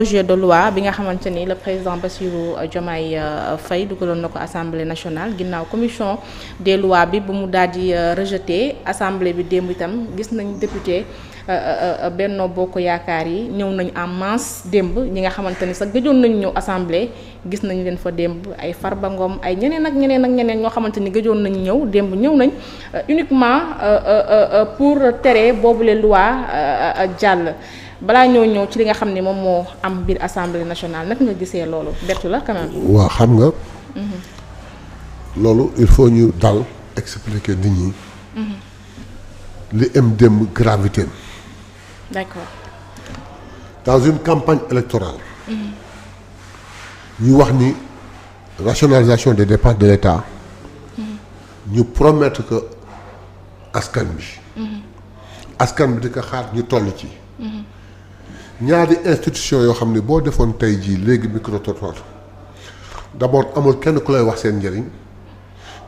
projet de loi bi nga xamante ni le président Bassirou Diomaye Faye dugaloon na ko assemblée nationale ginnaaw commission des lois bi bu mu daal di rejeté assemblée bi démb itam gis nañ député Benno Bokk Yaakaar yi ñëw nañ en masse démb ñi nga xamante ni sax gëjoon nañu ñëw assemblée gis nañ leen fa démb ay Farba Ngom ay ñeneen ak ñeneen ñoo xamante ni gëjoon nañu ñëw démb ñëw nañ uniquement pour tere boobule loi jàll. balaa ñëw ci li nga xam ne moom moo am biir assemblée nationale nag nga gisee loolu bettu la quand même. waaw xam nga. loolu il faut ñu dal expliquer nit ñi. li am démb gravité. d'accord. dans une campagne électorale. ñu wax ni rationalisation des dépenses de l'État. ñu promettre que askan bi. askan bi di ko xaar ñu toll ci. ñaari institution yoo xam ne boo defoon tey jii léegi micro-trottoir d'abord amul kenn ku lay wax seen njëriñ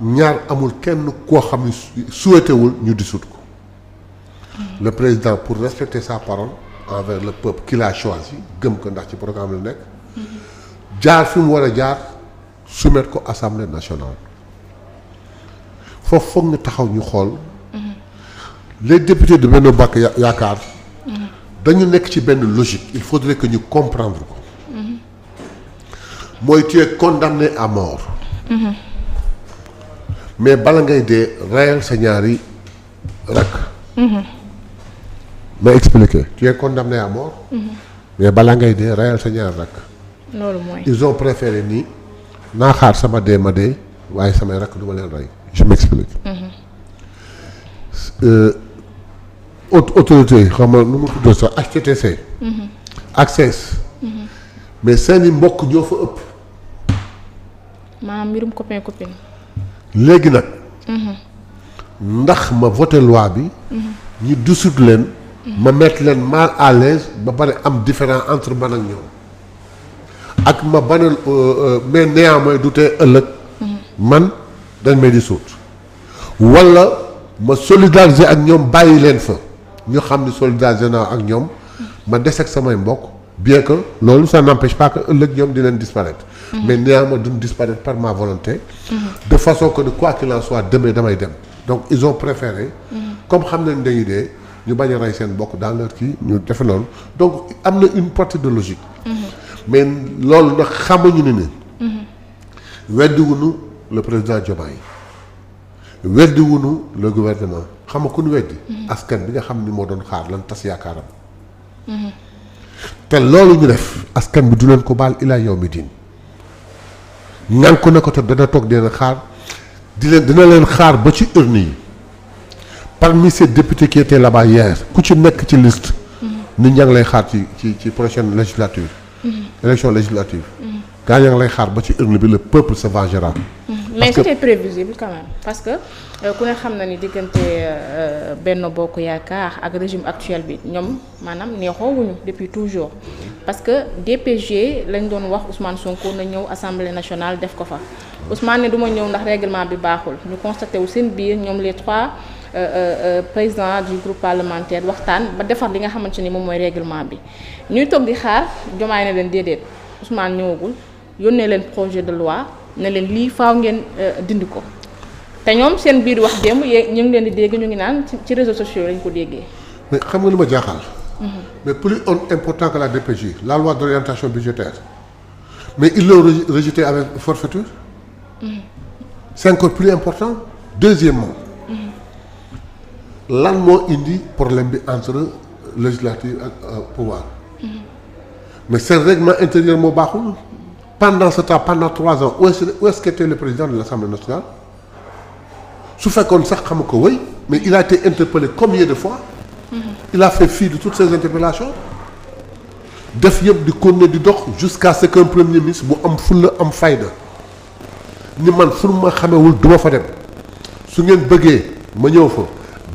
ñaar amul kenn koo xam ne souhaité wul ñu dissoudre ko. Le président pour respecter sa parole envers le peuple qu'il a choisi gëm ko ndax ci programme la nekk jaar fi mu war a jaar soumettre ko assemblée nationale foofu foog ñu taxaw ñu xool les députés de Benno Bokk Yaakaar dañu nekk ci benn logique il faudrait que ñu comprendre ko mooy tu es condamné à mort mais bala ngay dee reyal sa ñaari rakk ma expliquer tu es condamné à mort mais bala ngay dee reyal sa ñaari rakk loolu mooy ils ont préféré ni naa xaar sama dee ma dee waaye samay rakk du ma leen rey je m'explique autorité yi xam nga nu mu tuddee sax HTTC. Access. mais seeni mbokk ñoo fa ëpp. maanaam mbirum copain copine. léegi nag. ndax ma voté loi bi. ñu dissoudre leen. ma mettre leen mal à l'aise ba pare am différent entre man ak ñoom. ak ma banal mais néanmoins du tee ëllëg. man dañ may dissoudre. wala ma solidariser ak ñoom bàyyi leen fa. ñu xam ni solidarité naa ak ñoom ma des ak samay mbokk bien que loolu ça n'empêche pas que ëllëg ñoom dinañ disparaître mais néanmoins duñ disparaître par ma volonté de façon que quoi qu'il en soit demain damay dem donc ils ont préféré comme xam nañ dañuy dee ñu bañ a rey seen mbokk dans leur kii ñu defe noonu donc am na une partie de logique mais loolu nag xamuñu ni weddiwuñu le président Diomaye weddiwuñu le gouvernement xam nga ku ñu weddi askan bi nga xam ni moo doon xaar lan tas yaakaaram te loolu ñu def askan bi du leen ko baal ilaa yawmi diin ñànku na ko te dana toog dina xaar dina leen xaar ba ci urne yi parmi ces députés qui étaient là-bas hier ku ci nekk ci liste nit ñaa ngi lay xaar ci prochaine législature élection législative gaa ñaa ngi lay xaar ba ci urne bi le peuple se vengera. mais c'était prévisible quand même parce que ku ne xam na ni diggante Benno Bokk Yaakaar ak régime actuel bi ñoom maanaam neexoowuñu depuis toujours parce que DPG lañ doon wax Ousmane Sonko na ñëw assemblée nationale def ko fa Ousmane ne du ma ñëw ndax règlement bi baaxul ñu constaté wu seen biir ñoom les trois présidents du groupe parlementaire waxtaan ba defar li nga xamante ni moom mooy règlement bi ñuy toog di xaar Diomaye ne leen déedéet Ousmane ñëwagul yónnee leen projet de loi ne leen lii faaw ngeen dindi ko te ñoom seen biir wax démb ñu ngi leen di dégg ñu ngi naan ci réseaux sociaux lañ ko déggee. mais xam nga lu ma jaaxal. mais plus important que la DPJ la loi d'orientation budgétaire mais ils l'ont rejeté avec forfaiture. C'est encore plus important. Deuxièmement lan moo indi problème bi entre législative ak pouvoir. mais seen règlement intérieur moo baaxul. pendant ce temps pendant 3 ans où est-ce qu'était le président de l'Assemblée nationale su fekkoon sax xam ko wéy mais il a été interpellé combien de fois il a fait fi de toutes ces interpellations def yëpp di continuer di dox jusqu'à ce qu'un premier ministre bu am fulla am fayda ni man fu ma xamewul du ma fa dem su ngeen bëggee ma ñëw fa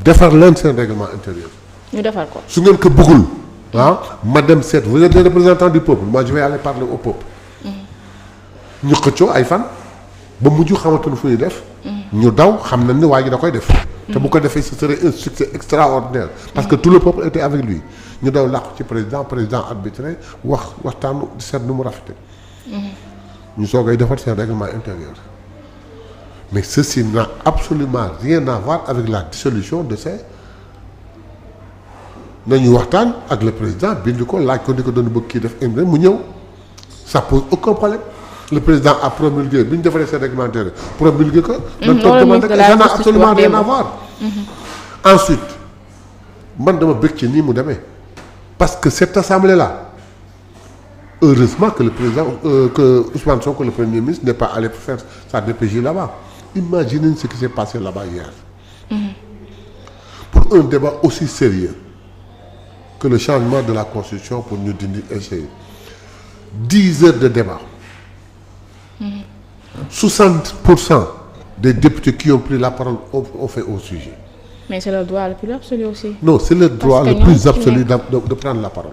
defar leen seen règlement intérieur ñu defar ko su ngeen ko bëggul ma dem seet vous êtes des représentants du peuple moi je vais aller parler au peuple ñu xëccoo ay fan ba mujj xamatuñu fu ñuy def. ñu daw xam nañ ni waa ji da koy def. te bu ko defee ce serait un succès extraordinaire. parce que tout le peuple était avec lui ñu daw làqu ci président arbitré waxtaan seet nu mu rafete ñu soogay defar seen règlement intérieur mais ceci n'a absolument rien à voir avec la dissolution de ces nañu waxtaan ak le président bind ko laaj ko ni ko doon bëgg kii def indi mu ñëw ça pose aucun problème le président a promulgué bi ñu defaree seen règlement intérieur promulgué ko dañ toog demande ça n'a absolument rien à voir ensuite man dama bëgg ci nii mu demee parce que cette assemblée là heureusement que le président que Ousmane Sonko le premier ministre n'est pas allé faire sa DPJ là-bas imaginez ce qui s'est passé là-bas hier pour un débat aussi sérieux que le changement de la constitution pour ñu dindi essayer 10 heures de débat 60% des députés qui ont pris la parole ont fait au sujet. Mais c'est le droit le plus absolu aussi. Non, c'est le droit le plus absolu de prendre la parole.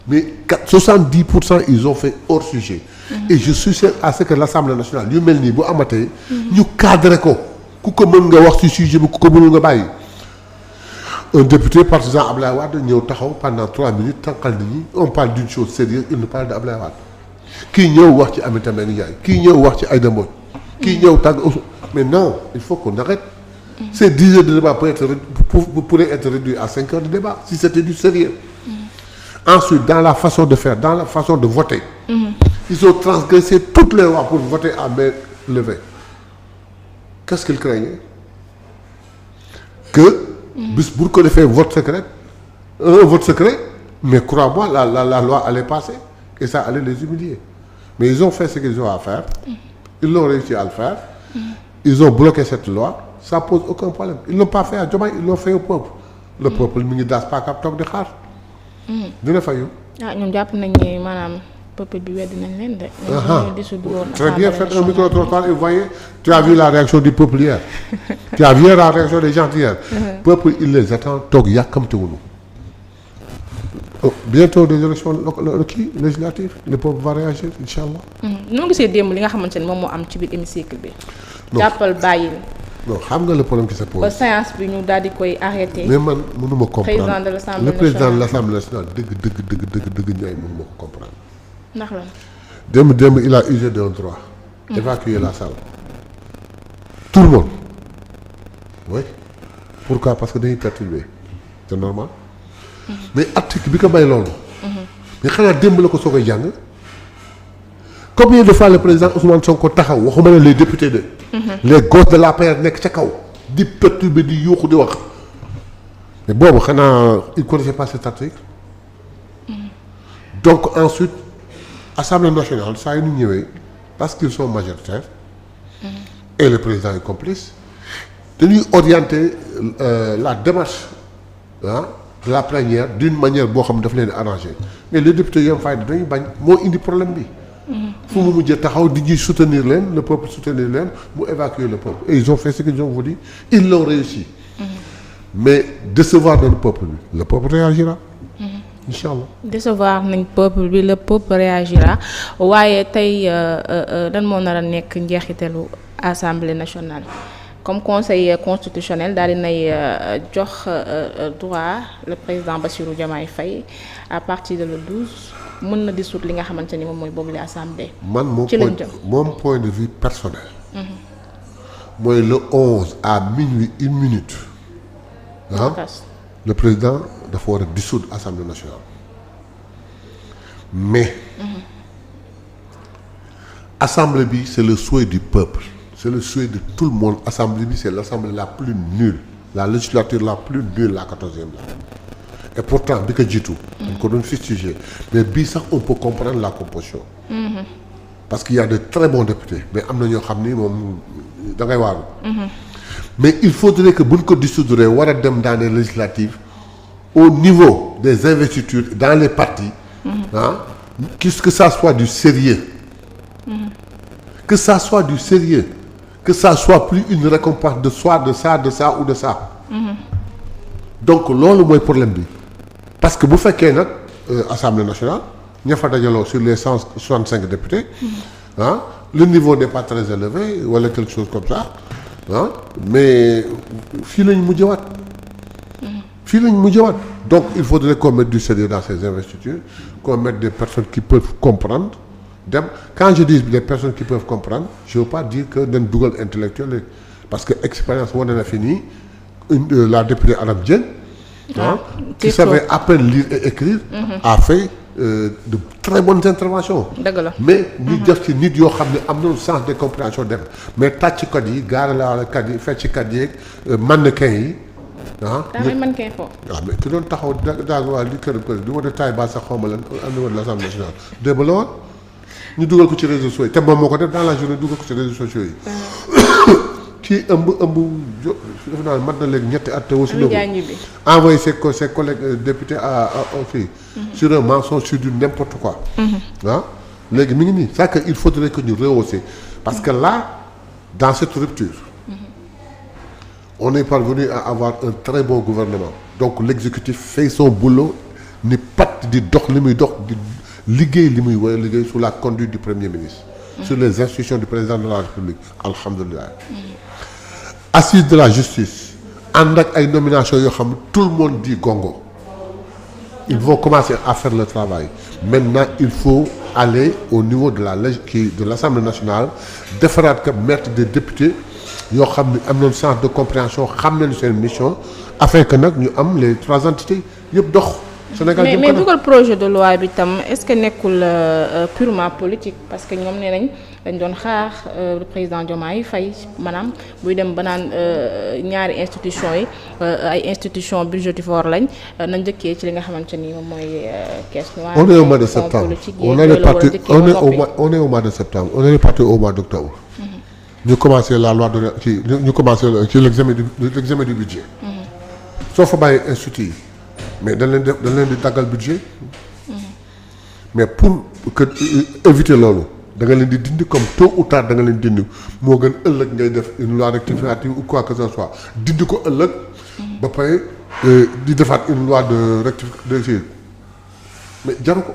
Mais 70% ils ont fait hors sujet. Et je suis sûr à ce que l'Assemblée nationale yu mel nii bu amatee. ñu cadré ko ku ko mën nga wax ci sujet bi ku ko mënul nga bàyyi. Un député partisan Ablaye Wade ñëw taxaw pendant 3 minutes tànqal nit ñi on parle d'une chose sérieuse il nous parle de Ablaye Wade. kii ñëw wax ci Aminata Mbengue Ndiaye kii ñëw wax ci Aïda Mbodj. kii ñëw tàgg mais non il faut qu'on arrête. Ces 10 heures de débat pourraient être réduits à 5 heures de débat si c'était du sérieux. Ensuite, dans la façon de faire, dans la façon de voter, ils ont transgressé toutes les lois pour voter à main levée. Qu'est-ce qu'ils craignaient? Que, bis bu ko defee vote secret, un vote secret, mais crois-moi, la loi allait passer et ça allait les humilier. Mais ils ont fait ce qu'ils ont à faire. Ils l'ont réussi à le faire. Ils ont bloqué cette loi. Ça pose aucun problème ils l'ont pas fait à Diomaye ils l'ont fait au peuple le peuple mi ngi daas paakaab toog di xaar dina fayu ñoom jàpp nañ ne maanaam peuple bi weddi nañ leen de très bien faites un micro-trottoir et voyez tu as vu la réaction du peuple hier tu as vu la réaction des gens hier peuple il les attend toog yàkkamtewuñu bientôt des élections législatives le peuple va réagir incha allah noo gisee démb li nga xamante ne moom moo am ci biir hémicycle bi jàppal bàyyil non xam nga le problème qui se pose. ba séance bi ñu daal di koy arrêté. mais man mënuma comprendre le président de l'Assemblée nationale dëgg ñooy mënuma ko comprendre. ndax la. démb il a usé d'un droit. évacuer la salle. tout le monde. oui pourquoi parce que dañuy perturber c'est normal. mais article bi ko may loolu. mais xanaa démb la ko soog a jàng. combien de fois le président Ousmane Sonko taxaw waxuma ne les députés de. les gosses de l'APR nekk ca kaw di perturber di yuuxu di wax mais boobu xanaa il connaissait pas cet article donc ensuite Assemblée nationale saa yu ñu ñëwee parce qu'ils sont majoritaires et le président est complice dañuy orienter la démarche de la plénière d'une manière boo xam ne daf leen arranger mais les députés yom fay dañuy bañ moo indi problème bi fu mu mujjee taxaw di ñuy soutenir leen le peuple soutenir leen mu évacuer le peuple et ils ont fait ce qu'ils ont voulu ils l'ont réussi mais décevoir nañ peuple bi le peuple réagira incha allah décevoir nañ peuple bi le peuple réagira waaye tey dan moo nar a nekk njeexitalu assemblée nationale comme conseil constitutionnel daal di nay jox droit le président Bassirou Diomaye Faye à partir de le 12 mën na dissoudre li nga xamante ni moom mooy boobu la assemblée. man mon point de vue personnel. mooy le 11 à minuit 1 minute. le président dafa war a dissoudre assemblée nationale. mais. assemblée bi c'est le souhait du peuple. c'est le souhait de tout le monde assemblée bi c'est l'assemblée la plus nulle la législature la plus nulle la 14e la. et pourtant bi ko jiitu. dañ ko doon fustiger mais bii sax on peut comprendre la composition. parce qu'il y a de très bons députés mais am na ñoo xam ni moom da ngay waaru. mais il faudrait que buñ ko dissoudre war a dem dans les législatives au niveau des investitures dans les partis. Que ça soit du sérieux. que ça soit du sérieux. que ça soit plus une récompense de ça ou de ça. donc loolu mooy problème bi. parce que bu fekkee nag assemblée nationale ña fa dajaloo sur les 165 députés le niveau n'est pas très élevé wala quelque chose comme ça mais fii lañu mujjewaat fii lañ mu jëwaat donc il faudrait qu'on mette du sérieux dans ces investitures qu'on mette des personnes qui peuvent comprendre dem quand je dis des personnes qui peuvent comprendre je veux pas dire que dañ dugal intellectuel parce que expérience wane na fi nii la députée Adam Dieng qui savait à peine lire et écrire a fait de très bonnes interventions mais ñu def ci nit yoo xam ne am nañu sens de compréhension dem mais tàcckat yi gaaralaalekat yi fecckat yeeg mannequin yi damay mannequin foofu waaw mais ki doon taxaw daal waa li kër di wane taay ba sax xawma lan am na woon l'Assemblée nationale démb la woon ñu dugal ko ci réseaux sociaux yi te moom moo ko def dans la journée dugal ko ci réseaux sociaux yi kii ëmb def naa mat na léegi ñetti at te aussi envoyé ses collègues députés à fii sur un mensonge sur du n'importe quoi léegi mi ngi nii c'est que il faudrait que ñu rehausser parce que là dans cette rupture on est parvenu à avoir un très bon gouvernement donc l'exécutif fait son boulot ni pat di dox li muy dox di liggéey li muy war a liggéey sous la conduite du premier ministre sur les instructions du président de la République alhamdulilah assise de la justice ànd ak ay nominations yoo xam ne tout le monde dit gongo ils vont commencer à faire le travail maintenant il faut aller au niveau de de l'Assemblée nationale defaraat ka mettre des députés yoo xam ne am nañu sens de compréhension xam nañu seen mission afin que nag ñu am les 3 entités yëpp dox. Sénégal mais dugal projet de loi bi tam est-ce que nekkul purement politique parce que ñoom nee nañ dañ doon xaar le président Diomaye Faye maanaam buy dem ba naan ñaari institutions yi ay institutions budgétivores lañ na njëkkee ci li nga xamante ni moom mooy caisse noire. On est au mois de septembre on est au mois de septembre on est parti au mois d'octobre. ñu commencé la loi de ñu commencé ci l'examen du budget. soo fa bàyyi institut yi mais dañ leen di daggal budget. mais pour que éviter loolu da nga leen di dindi comme tôt ou tard da nga leen dindi moo gën ëllëg ngay def une loi rectificative ou quoi que ce soit dindi ko ëllëg. ba pare di defaat une loi de rectificative mais jaru ko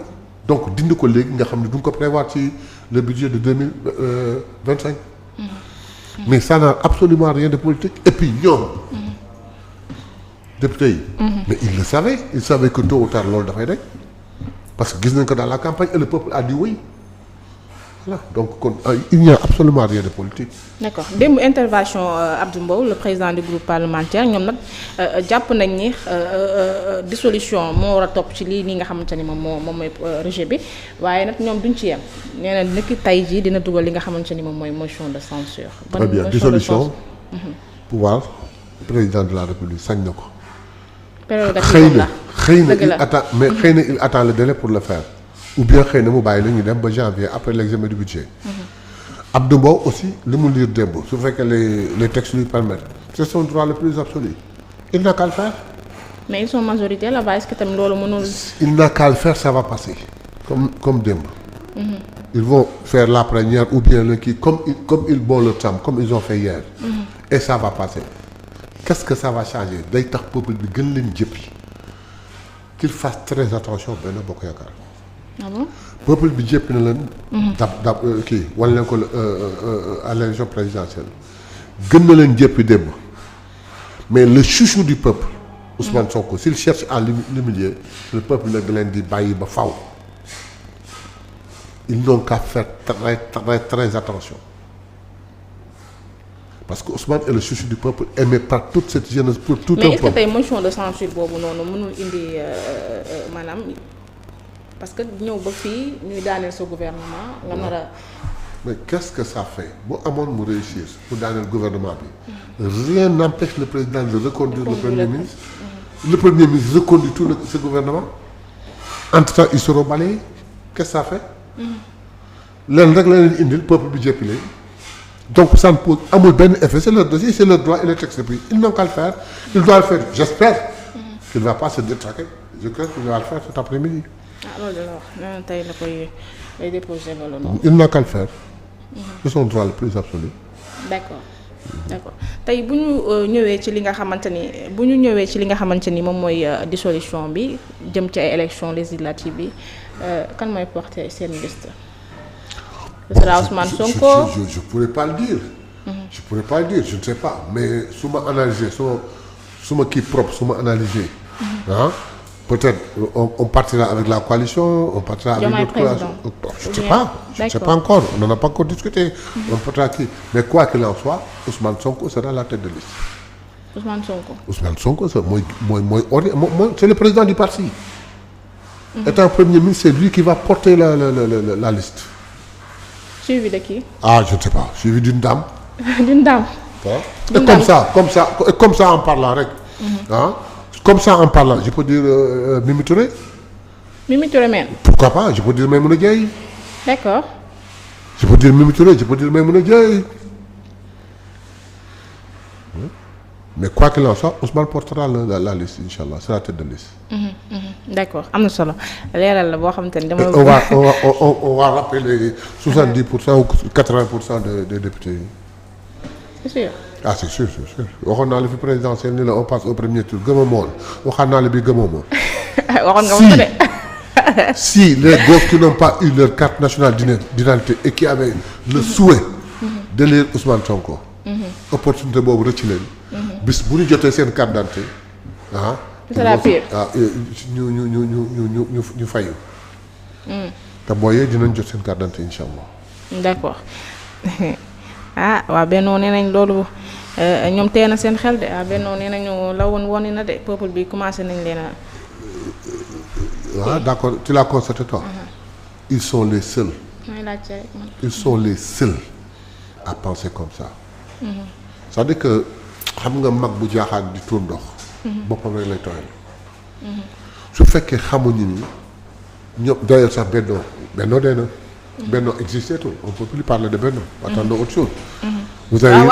donc dindi ko léegi nga xam ne du nga ko prévoir ci le budget de 2025. mais ça n'a absolument rien de politique et puis ñoom député yi mais ils savaient que tôt ou tard loolu dafay rek parce que gis nañ ko dans la campagne et le peuple a dit oui voilà donc kon il n'y a absolument rien de politique. D'accord démb intervention Abdou Mbow le président du groupe parlementaire ñoom nag jàpp nañ ni dissolution moo war a topp ci lii nii nga xamante ni moom mooy rejet bi waaye nag ñoom duñ ci yem nee na niki tey jii dina dugal li nga xamante ni moom mooy motion de censure. Très bien dissolution pouvoir président de la République sañ na ko. prérogative la xëy na il attend mais xëy na il attend le délai pour le faire. ou bien xëy na mu bàyyi la ñu dem ba janvier après l'examen du budget. Abdou Mbow aussi li mu lire démb su fekkee les textes lui permettent c'est son droit le plus absolu il n'a qu'à le faire. mais ils sont majoritaires là-bas est-ce que tamit loolu mënul. il n'a qu'à le faire ça va passer comme démb. ils vont faire la première ou bien le kii comme ils bont le temps comme ils ont fait hier. et ça va passer. qu'est-ce que ça va changer day tax peuple bi gën leen jëppi qu'il fasse très attention Benno Bokk Yaakaar. ah bon peuple bi jëpp na leen. dab kii wan leen ko à l'élection présidentielle gën na leen jëppi démb mais le chouchou du peuple. Ousmane Sonko s'il cherche à l'humilier le peuple nag da leen di bàyyi ba faw ils n'ont qu'à faire très attention parce que Ousmane est le chouchou du peuple aimé par toute cette jeunesse pour tout un peuple. mais est-ce que tey motion de censure boobu noonu mënul indi maanaam. parce que ñëw ba fii ñuy daaneel sa gouvernement nga nar a. mais qu'est-ce que ça fait bu amoon mu réussir pour daaneel gouvernement bi rien n'empêche le président de reconduire le premier ministre. le premier ministre reconduit tout ce gouvernement. entre-temps ils seront balayés qu'est-ce que ça fait. leen rek la leen indil peuple bi jéppi leen donc ça ne pose amul benn effet c'est leur dossier c'est leur droit et le texte pris ils n'ont qu'à le faire il doit le faire j'espère qu'il ne va pas se détraquer je crois qu'il va le faire cet après-midi. loolu la wax nee na tey la koy lay déposer loolu noonu. il n'a qu'à le faire. c'est son droit le plus absolu. d'accord tey bu ñu ñëwee ci li nga xamante ni moom mooy dissolution bi jëm ci ay élections législatives bi kan mooy porter seen liste. ce sera Ousmane Sonko. je pourrais pas le dire. je ne sais pas mais su ma analyser su ma kii propre su ma analyser ah peut-être on partira avec la coalition, on partira avec Diomaye notre coalition. Je ne sais pas, je ne sais pas encore, on n'en a pas encore discuté. On partira qui, mais quoi qu'il en soit, Ousmane Sonko sera la tête de liste. Ousmane Sonko. Ousmane Sonko c'est le président du parti. Étant premier ministre, c'est lui qui va porter la liste. Suivi de qui? Ah, je ne sais pas, suivi d'une dame. D'une dame. Et comme ça en parlant rek. Comme ça en parlant, je peux dire Mimi Touré. Mimi Touré même. Pourquoi pas, je peux dire Maïmouna Diaye. D'accord. Je peux dire Mimi Touré, je peux dire Maïmouna Diaye. Mais quoi qu'il en soit, Ousmane portera la liste, Inch'Allah, c'est la tête de liste. D'accord, am na solo leeral la boo xamante ni dama. On va rappeler 70% ou 80% des députés. C'est sûr. Ah c'est sûr. waxoon naa la fi présidentielle ni la on passe au premier tour gëmoo moon waxaan naa la bi gëmoo ma. waxoon nga ma de. Si les gosses qui n'ont pas eu leur carte nationale d'identité et qui avaient le souhait d'élire Ousmane Sonko. Opportunité boobu rëcc leen. bis bu ñu jotee seen carte d'identité ah. c'est la pire. ñu fayu. te booyee dinañ jot seen carte d'identité incha allah. D'accord. Ah waa Benno nee nañ loolu ñoom tee na seen xel de Benno nee nañu la woon na de peuple bi commencé nañ leen a. D'accord, tu l'as constaté toi. Ils sont les seuls. Ils sont les seuls à penser comme ça. C'est-à-dire que xam nga mag bu jaaxaan di tuur ndox. boppam rek lay tooyal. su fekkee xamuñu ni ñoom d'ailleurs sax Benno dee na. Benno existait tout, on ne peut plus parler de Benno. Attendons autre chose. Vous avez